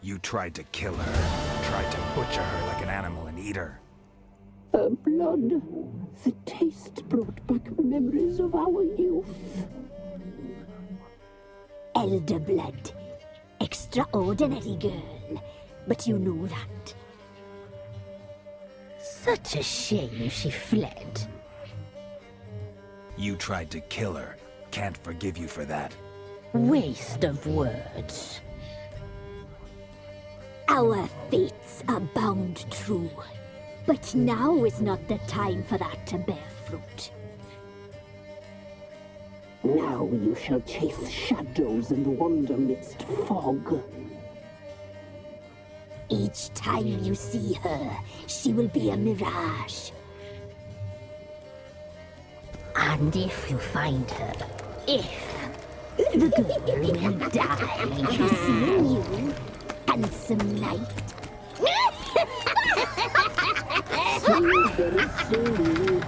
You tried to kill her. Tried to butcher her like an animal and eat her. Her blood. The taste brought back memories of our youth. Elder blood. Extraordinary girl. But you know that. Such a shame she fled. You tried to kill her. Can't forgive you for that. Waste of words. Our fates are bound true. But now is not the time for that to bear fruit. Now you shall chase shadows and wander midst fog. Each time you see her, she will be a mirage. And if you find her, the girl will die for seeing you, handsome knight. Very slowly.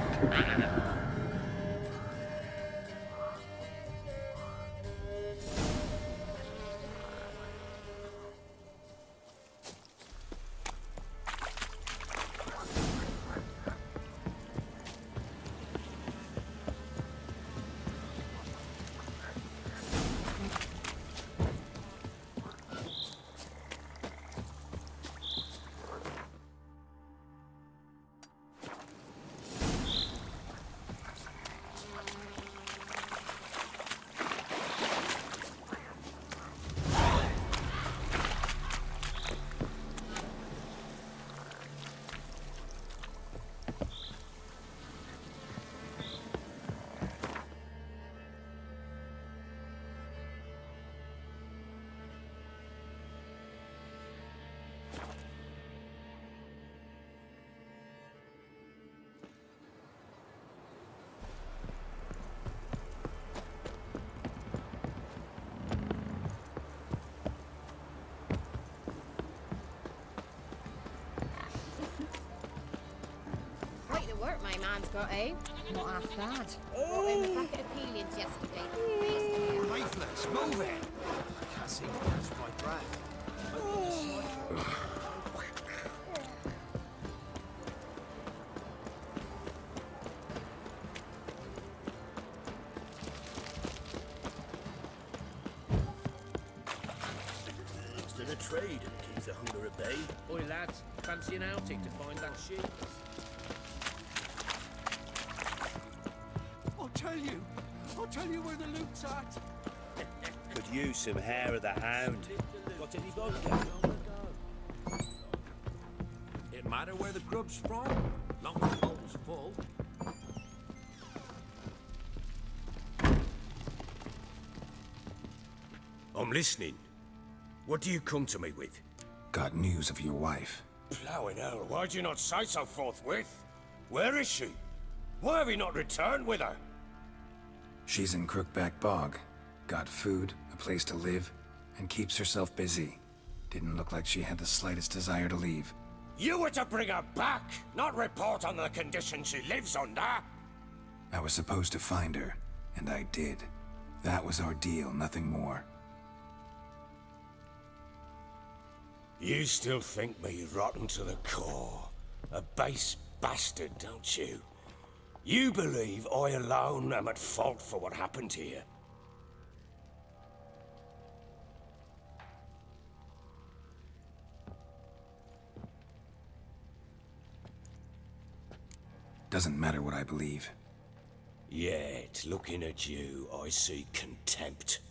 Work my man's got, eh? Not half bad. Brought in the packet of peelings yesterday. Lifeless, move it! I can't seem to catch my breath. Instead of trade and keeps the hunger at bay. Oi lads, fancy an outing to find that sheep? I'll tell you where the loot's at. Could use some hair of the hound. Got any vodka? It matter where the grub's from, long as the bowl's full. I'm listening. What do you come to me with? Got news of your wife. Plowing hell, why'd you not say so forthwith? Where is she? Why have you not returned with her? She's in Crookback Bog. Got food, a place to live, and keeps herself busy. Didn't look like she had the slightest desire to leave. You were to bring her back, not report on the conditions she lives under. I was supposed to find her, and I did. That was our deal, nothing more. You still think me rotten to the core. A base bastard, don't you? You believe I alone am at fault for what happened here? Doesn't matter what I believe. Yet, looking at you, I see contempt.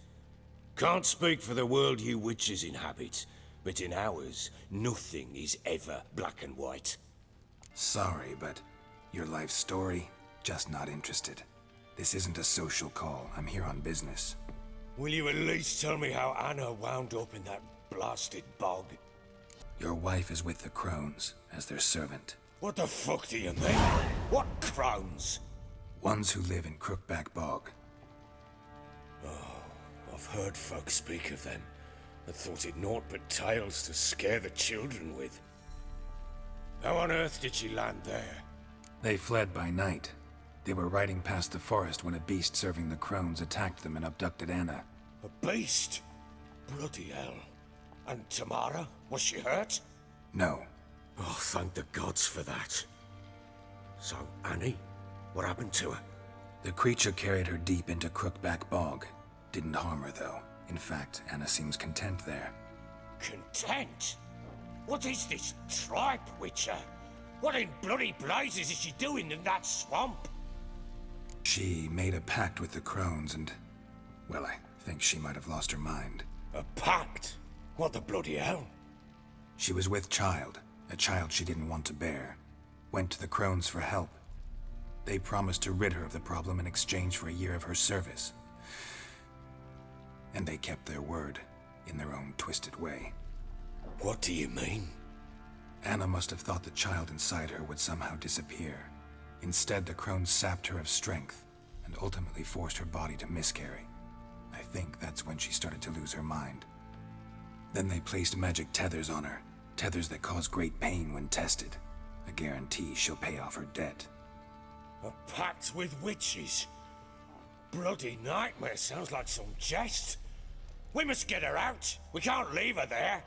Can't speak for the world you witches inhabit, but in ours, nothing is ever black and white. Sorry, but your life story, just not interested. This isn't a social call. I'm here on business. Will you at least tell me how Anna wound up in that blasted bog? Your wife is with the Crones, as their servant. What the fuck do you mean? What crones? Ones who live in Crookback Bog. I've heard folk speak of them. I thought it naught but tales to scare the children with. How on earth did she land there? They fled by night. They were riding past the forest when a beast serving the Crones attacked them and abducted Anna. A beast? Bloody hell. And Tamara, was she hurt? No. Oh, thank the gods for that. So, Annie, what happened to her? The creature carried her deep into Crookback Bog. Didn't harm her, though. In fact, Anna seems content there. Content? What is this tripe, Witcher? What in bloody blazes is she doing in that swamp? She made a pact with the crones and... well, I think she might have lost her mind. A pact? What the bloody hell? She was with child, a child she didn't want to bear. Went to the crones for help. They promised to rid her of the problem in exchange for a year of her service. And they kept their word, in their own twisted way. What do you mean? Anna must have thought the child inside her would somehow disappear. Instead, the crones sapped her of strength, and ultimately forced her body to miscarry. I think that's when she started to lose her mind. Then they placed magic tethers on her, tethers that cause great pain when tested. A guarantee she'll pay off her debt. A pact with witches? Bloody nightmare, sounds like some jest. We must get her out. We can't leave her there.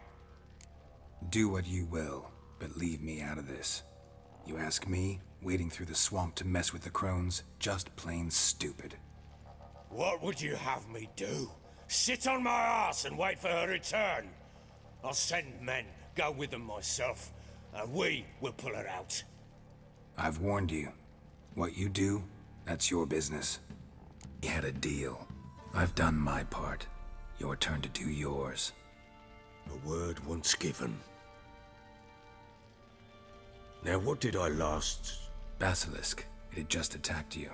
Do what you will, but leave me out of this. You ask me, wading through the swamp to mess with the crones, just plain stupid. What would you have me do? Sit on my ass and wait for her return? I'll send men, go with them myself, and we will pull her out. I've warned you. What you do, that's your business. We had a deal. I've done my part. Your turn to do yours. A word once given. Now, what did I last... Basilisk. It had just attacked you.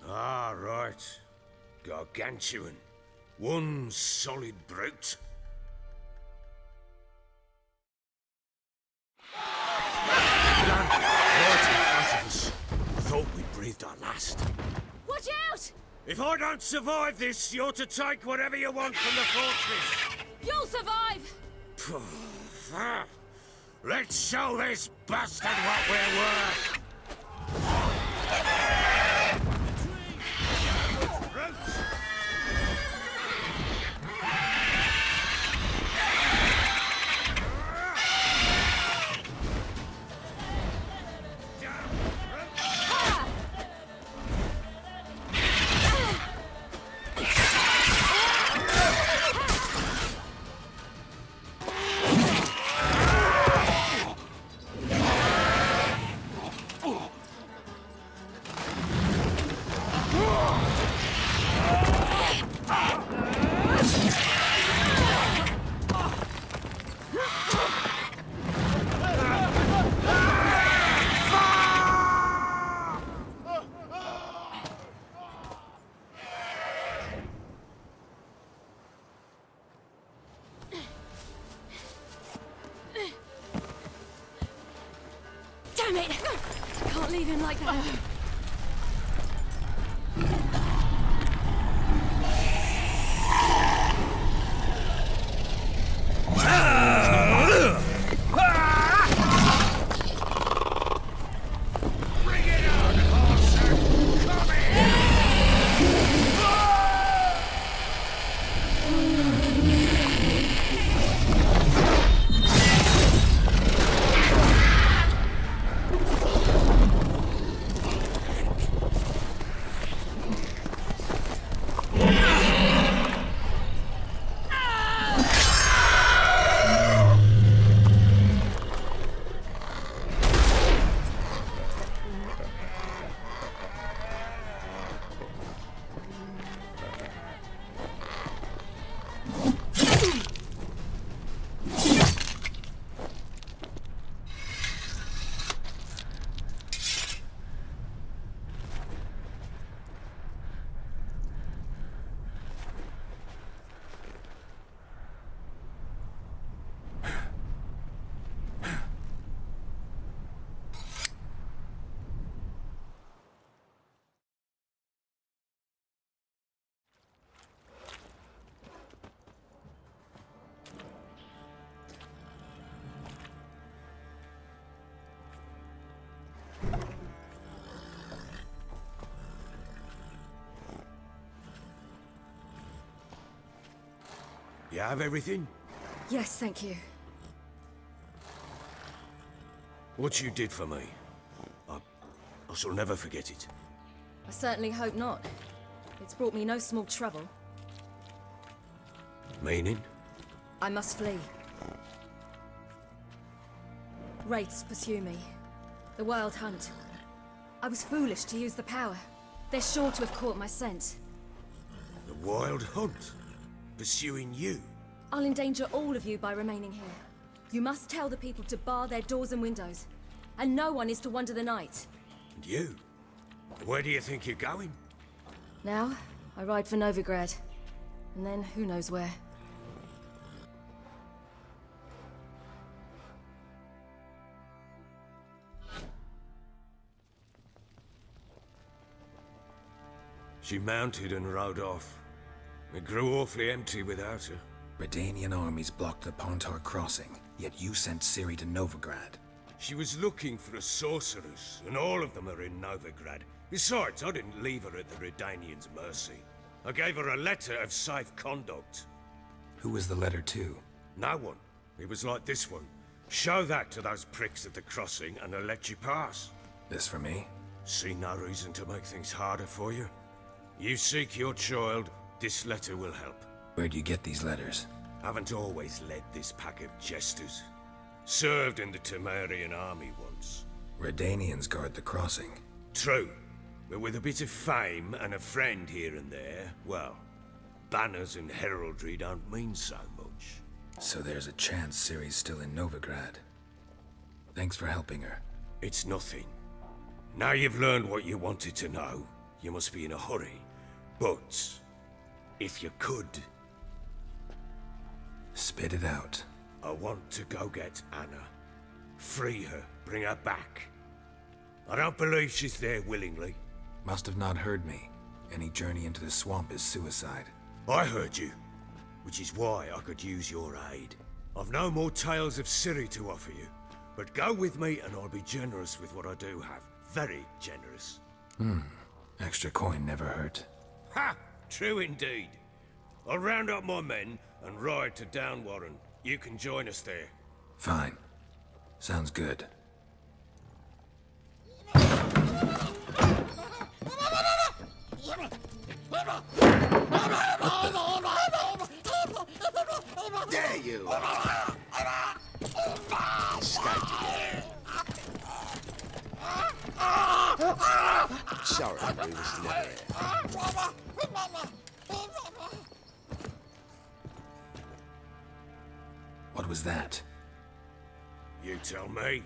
Ah, right. Gargantuan. One solid brute. Land right in front of us. I thought we breathed our last. Watch out! If I don't survive this, you're to take whatever you want from the fortress. You'll survive! Let's show this bastard what we're worth. Damn it! Can't leave him like that. Bring it on, horser! Come here! You have everything? Yes, thank you. What you did for me, I shall never forget it. I certainly hope not. It's brought me no small trouble. Meaning? I must flee. Wraiths pursue me. The Wild Hunt. I was foolish to use the power. They're sure to have caught my scent. The Wild Hunt? Pursuing you? I'll endanger all of you by remaining here. You must tell the people to bar their doors and windows. And no one is to wander the night. And you? Where do you think you're going? Now, I ride for Novigrad. And then, who knows where. She mounted and rode off. It grew awfully empty without her. Redanian armies blocked the Pontar crossing, yet you sent Ciri to Novigrad. She was looking for a sorceress, and all of them are in Novigrad. Besides, I didn't leave her at the Redanians' mercy. I gave her a letter of safe conduct. Who was the letter to? No one. It was like this one. Show that to those pricks at the crossing, and they'll let you pass. This for me? See no reason to make things harder for you. You seek your child, this letter will help. Where do you get these letters? Haven't always led this pack of jesters. Served in the Temerian army once. Redanians guard the crossing. True, but with a bit of fame and a friend here and there, well, banners and heraldry don't mean so much. So there's a chance Ciri's still in Novigrad. Thanks for helping her. It's nothing. Now you've learned what you wanted to know, you must be in a hurry. But, if you could... Spit it out. I want to go get Anna. Free her, bring her back. I don't believe she's there willingly. Must have not heard me. Any journey into the swamp is suicide. I heard you, which is why I could use your aid. I've no more tales of Ciri to offer you, but go with me and I'll be generous with what I do have. Very generous. Extra coin never hurt. Ha! True indeed. I'll round up my men and ride to Downwarren. You can join us there. Fine. Sounds good. There you are. Escaped again. Sorry, we was never here. What was that? You tell me.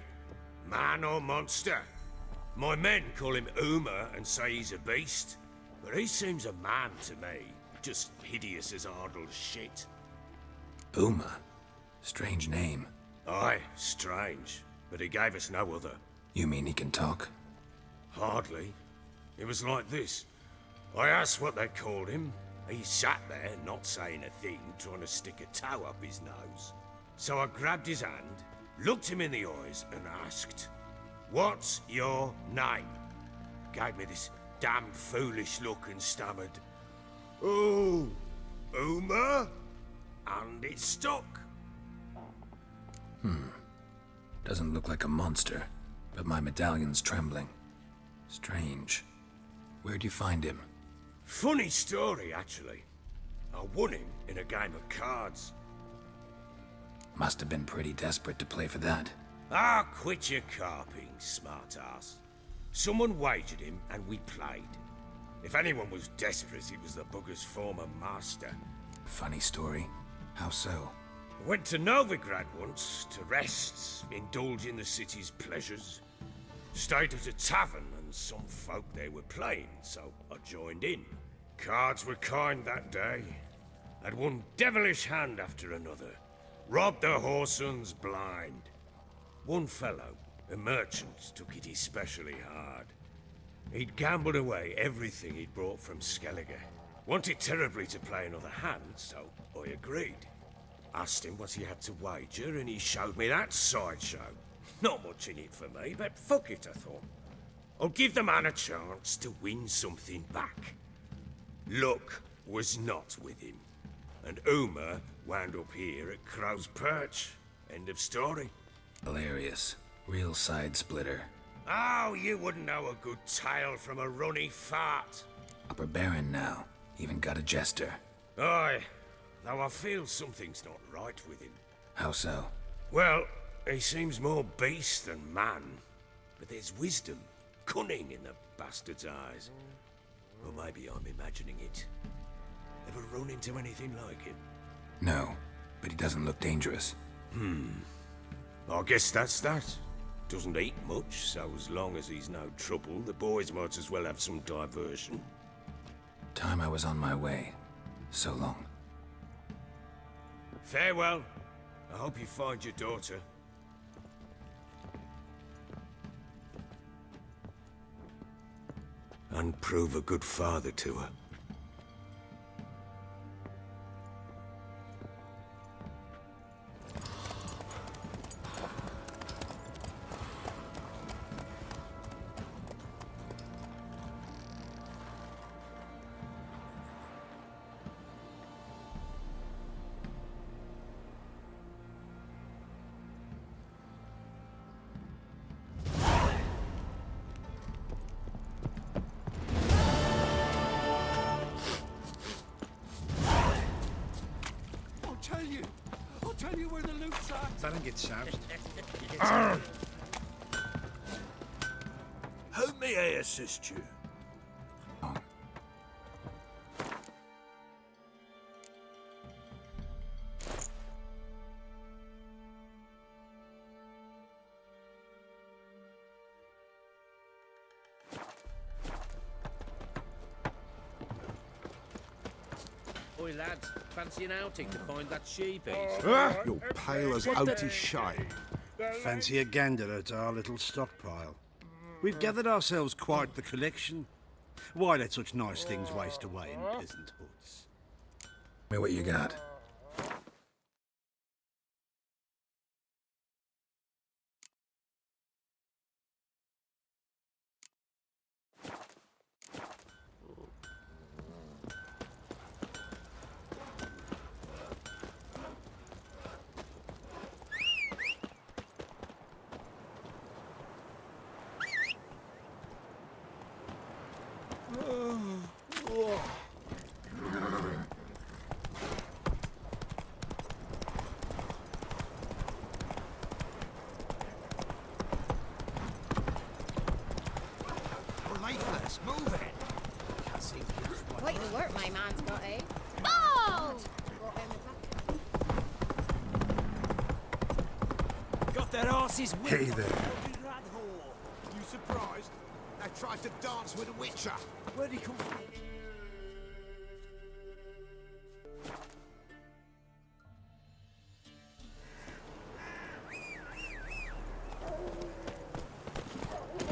Man or monster? My men call him Uma and say he's a beast, but he seems a man to me. Just hideous as Ardle's shit. Uma? Strange name. Aye, strange. But he gave us no other. You mean he can talk? Hardly. It was like this. I asked what they called him. He sat there, not saying a thing, trying to stick a toe up his nose. So I grabbed his hand, looked him in the eyes, and asked, "What's your name?" Gave me this damned foolish look and stammered, "Oh, Uma?" And it stuck. Doesn't look like a monster, but my medallion's trembling. Strange. Where'd you find him? Funny story, actually. I won him in a game of cards. Must have been pretty desperate to play for that. Ah, quit your carping, smartass. Someone wagered him and we played. If anyone was desperate, it was the bugger's former master. Funny story. How so? Went to Novigrad once to rest, indulge in the city's pleasures. Stayed at a tavern and some folk there were playing, so I joined in. Cards were kind that day. Had one devilish hand after another. Robbed the whoresons blind. One fellow, a merchant, took it especially hard. He'd gambled away everything he'd brought from Skellige. Wanted terribly to play another hand, so I agreed. Asked him what he had to wager, and he showed me that sideshow. Not much in it for me, but fuck it, I thought. I'll give the man a chance to win something back. Luck was not with him. And Uma wound up here at Crow's Perch. End of story. Hilarious. Real side splitter. Oh, you wouldn't know a good tale from a runny fart. Upper Baron now. Even got a jester. Aye, though I feel something's not right with him. How so? Well, he seems more beast than man. But there's wisdom, cunning in the bastard's eyes. Or maybe I'm imagining it. Ever run into anything like it? No, but he doesn't look dangerous. I guess that's that. Doesn't eat much, so as long as he's no trouble, the boys might as well have some diversion. Time I was on my way. So long. Farewell. I hope you find your daughter. And prove a good father to her. I'll tell you where the loot's at. I don't get soused. How may I assist you? Oi, lads, fancy an outing to find that she-beast? You're pale as outy shine. Fancy a gander at our little stockpile. We've gathered ourselves quite the collection. Why let such nice things waste away in peasant huts? Tell me what you got. You're lifeless. Move it. Can't seem to use my Quite the work my man's got, eh? Oh! Brought him back. Got that arse's whip. Hey there. You surprised? They tried to dance with a witcher. Where'd he come from?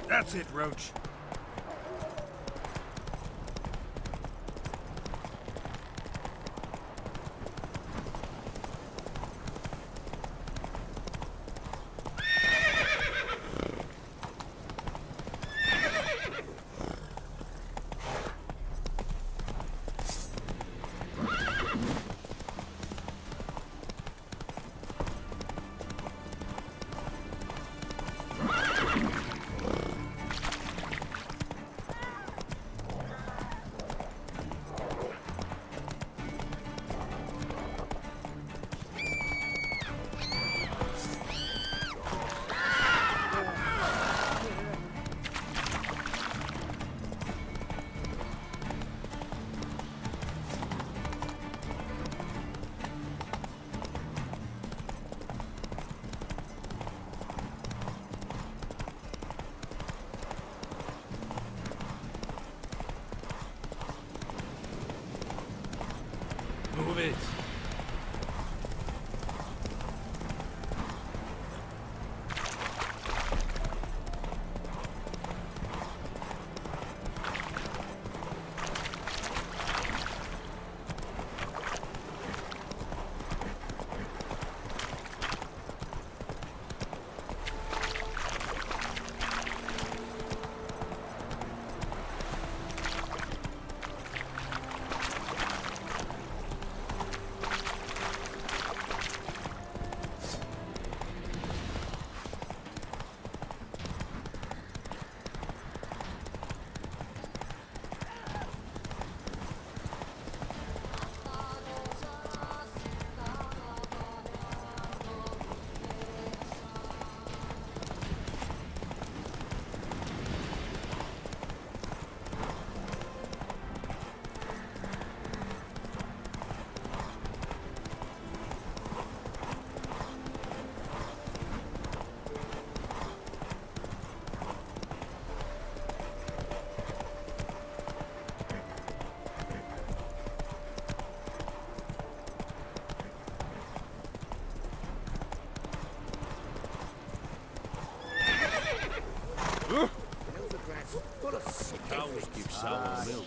That's it, Roach. Move it. Just give sour milk.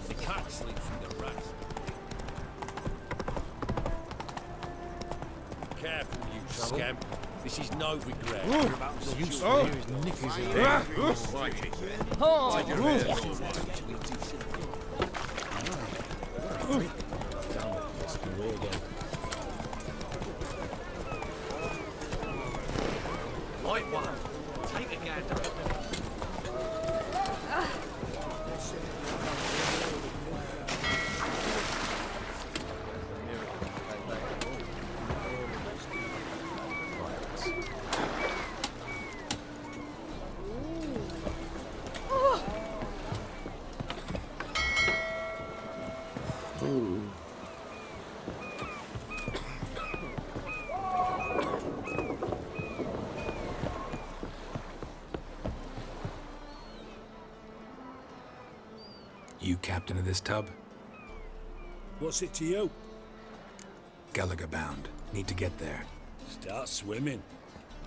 The cat sleeps with the rat. Careful, you scamp. This is no regret. You're about to use his knickers in there. Watch it. Hide your head. It's the way again. Right one. Take a gander. You captain of this tub? What's it to you? Gallagher bound. Need to get there. Start swimming.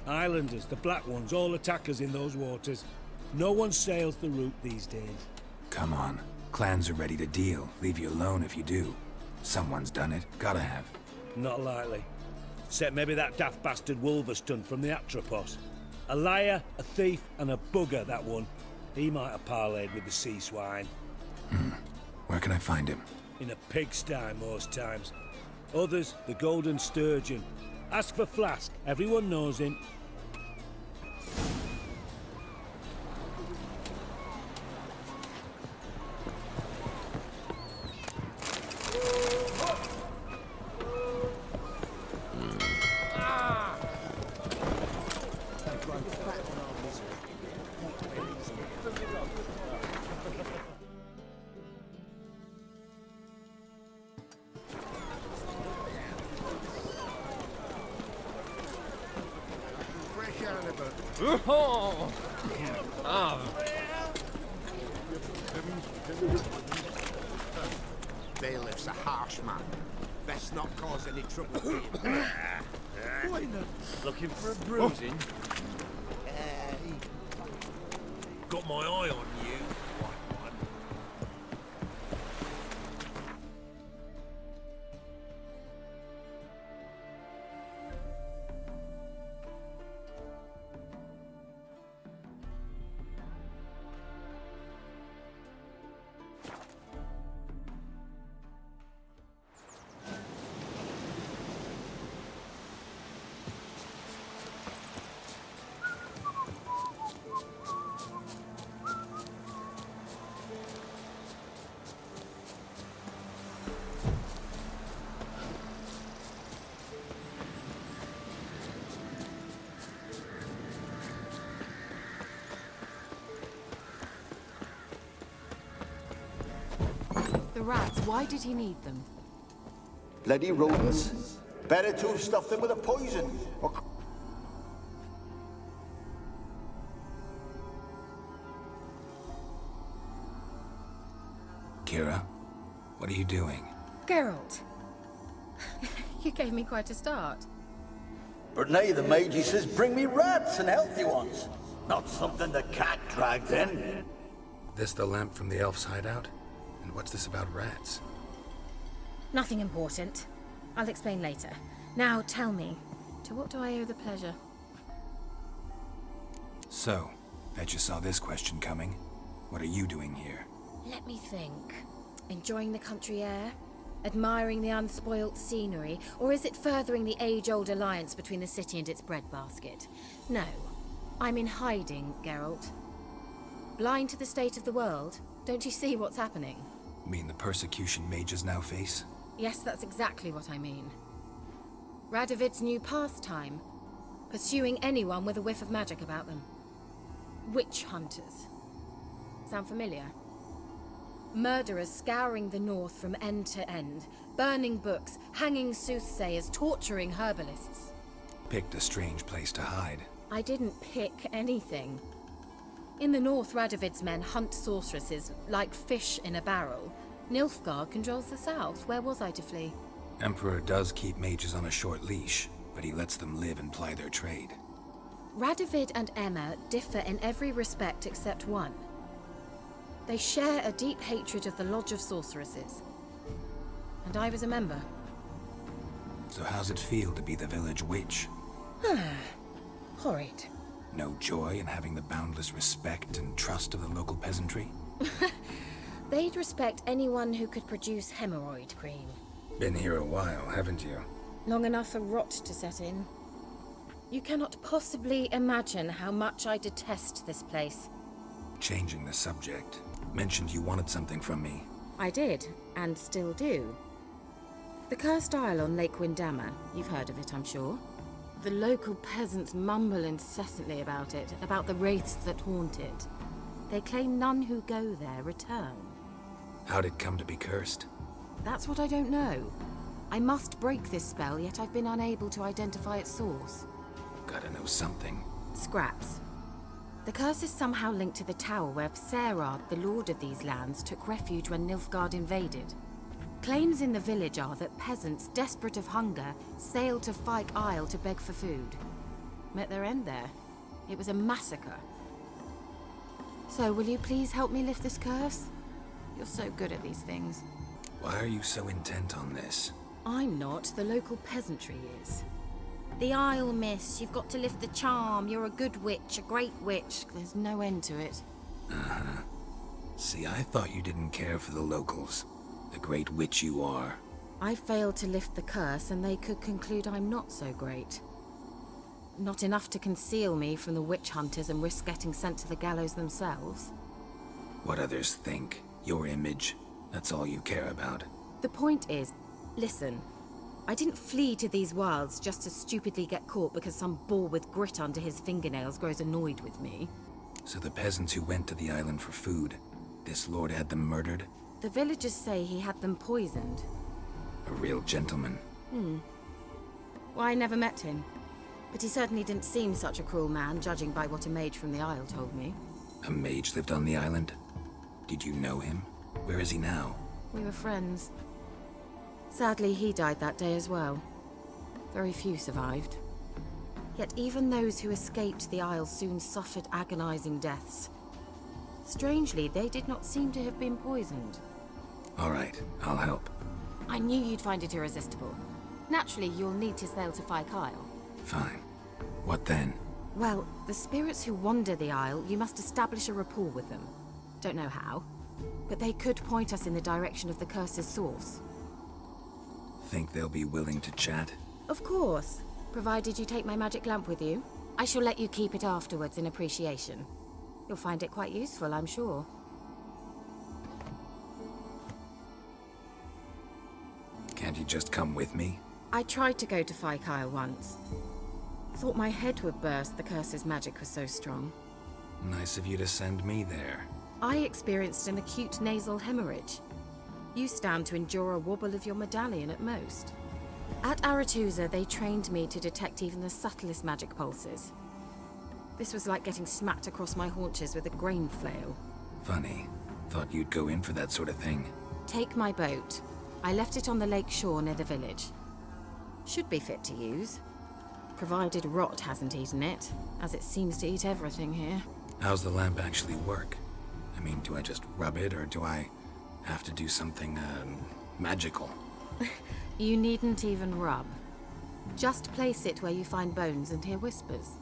Islanders, the black ones, all attackers in those waters. No one sails the route these days. Come on. Clans are ready to deal. Leave you alone if you do. Someone's done it. Gotta have. Not likely. Except maybe that daft bastard Wolverstone from the Atropos. A liar, a thief, and a bugger, that one. He might have parlayed with the sea swine. Where can I find him? In a pigsty most times. Others, the Golden Sturgeon. Ask for Flask. Everyone knows him. Bailiff's a harsh man. Best not cause any trouble for him. Looking for a bruising? Got my eye on you. White one. The rats, why did he need them? Bloody rodents. Better to have stuffed them with a poison. Or... Kira, what are you doing? Geralt. You gave me quite a start. But now the mage says bring me rats and healthy ones. Not something the cat dragged in. This the lamp from the elf's hideout? And what's this about rats? Nothing important. I'll explain later. Now tell me, to what do I owe the pleasure? So, bet you saw this question coming. What are you doing here? Let me think. Enjoying the country air? Admiring the unspoilt scenery? Or is it furthering the age-old alliance between the city and its breadbasket? No. I'm in hiding, Geralt. Blind to the state of the world? Don't you see what's happening? Mean the persecution mages now face? Yes, that's exactly what I mean. Radovid's new pastime. Pursuing anyone with a whiff of magic about them. Witch hunters. Sound familiar? Murderers scouring the north from end to end, burning books, hanging soothsayers, torturing herbalists. Picked a strange place to hide. I didn't pick anything. In the north, Radovid's men hunt sorceresses like fish in a barrel. Nilfgaard controls the south. Where was I to flee? Emperor does keep mages on a short leash, but he lets them live and ply their trade. Radovid and Emma differ in every respect except one. They share a deep hatred of the Lodge of Sorceresses. And I was a member. So how's it feel to be the village witch? Horrid. No joy in having the boundless respect and trust of the local peasantry? They'd respect anyone who could produce hemorrhoid cream. Been here a while, haven't you? Long enough for rot to set in. You cannot possibly imagine how much I detest this place. Changing the subject. Mentioned you wanted something from me. I did, and still do. The cursed isle on Lake Windammer. You've heard of it, I'm sure. The local peasants mumble incessantly about it, about the wraiths that haunt it. They claim none who go there return. How'd it come to be cursed? That's what I don't know. I must break this spell, yet I've been unable to identify its source. Gotta know something. Scraps. The curse is somehow linked to the tower where Serad, the lord of these lands, took refuge when Nilfgaard invaded. Claims in the village are that peasants, desperate of hunger, sailed to Fyke Isle to beg for food. Met their end there. It was a massacre. So, will you please help me lift this curse? You're so good at these things. Why are you so intent on this? I'm not. The local peasantry is. The Isle, miss. You've got to lift the charm. You're a good witch, a great witch. There's no end to it. Uh-huh. See, I thought you didn't care for the locals. The great witch you are. I failed to lift the curse, and they could conclude I'm not so great. Not enough to conceal me from the witch hunters and risk getting sent to the gallows themselves. What others think. Your image. That's all you care about. The point is, listen. I didn't flee to these wilds just to stupidly get caught because some boar with grit under his fingernails grows annoyed with me. So the peasants who went to the island for food, this lord had them murdered? The villagers say he had them poisoned. A real gentleman. Well, I never met him. But he certainly didn't seem such a cruel man, judging by what a mage from the Isle told me. A mage lived on the island? Did you know him? Where is he now? We were friends. Sadly, he died that day as well. Very few survived. Yet even those who escaped the Isle soon suffered agonizing deaths. Strangely, they did not seem to have been poisoned. All right, I'll help. I knew you'd find it irresistible. Naturally, you'll need to sail to Fyke Isle. Fine. What then? Well, the spirits who wander the Isle, you must establish a rapport with them. Don't know how, but they could point us in the direction of the curse's source. Think they'll be willing to chat? Of course, provided you take my magic lamp with you. I shall let you keep it afterwards in appreciation. You'll find it quite useful, I'm sure. Can't you just come with me? I tried to go to Fyke Isle once. Thought my head would burst, the curse's magic was so strong. Nice of you to send me there. I experienced an acute nasal hemorrhage. You stand to endure a wobble of your medallion at most. At Aretusa, they trained me to detect even the subtlest magic pulses. This was like getting smacked across my haunches with a grain flail. Funny. Thought you'd go in for that sort of thing. Take my boat. I left it on the lake shore near the village. Should be fit to use. Provided rot hasn't eaten it, as it seems to eat everything here. How's the lamp actually work? I mean, do I just rub it, or do I have to do something, magical? You needn't even rub. Just place it where you find bones and hear whispers.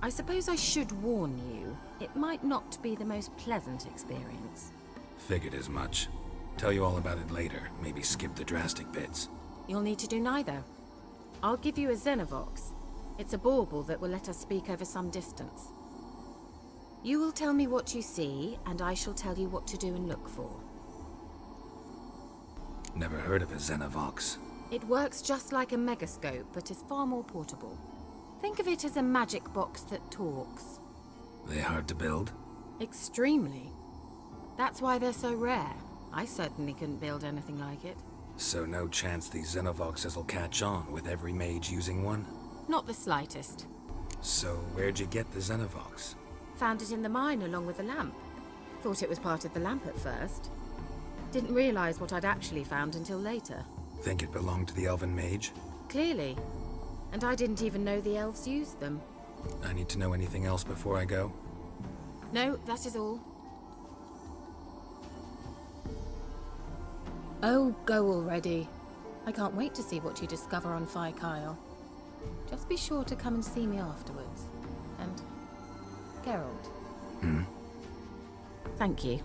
I suppose I should warn you. It might not be the most pleasant experience. Figured as much. Tell you all about it later. Maybe skip the drastic bits. You'll need to do neither. I'll give you a Xenovox. It's a bauble that will let us speak over some distance. You will tell me what you see, and I shall tell you what to do and look for. Never heard of a Xenovox. It works just like a megascope, but is far more portable. Think of it as a magic box that talks. They hard to build? Extremely. That's why they're so rare. I certainly couldn't build anything like it. So no chance these Xenovoxes will catch on with every mage using one? Not the slightest. So where'd you get the Xenovox? Found it in the mine along with the lamp. Thought it was part of the lamp at first. Didn't realize what I'd actually found until later. Think it belonged to the elven mage? Clearly. And I didn't even know the elves used them. I need to know anything else before I go? No, that is all. Oh, go already. I can't wait to see what you discover on Phi Kyle. Just be sure to come and see me afterwards. And Geralt. Hmm? Thank you.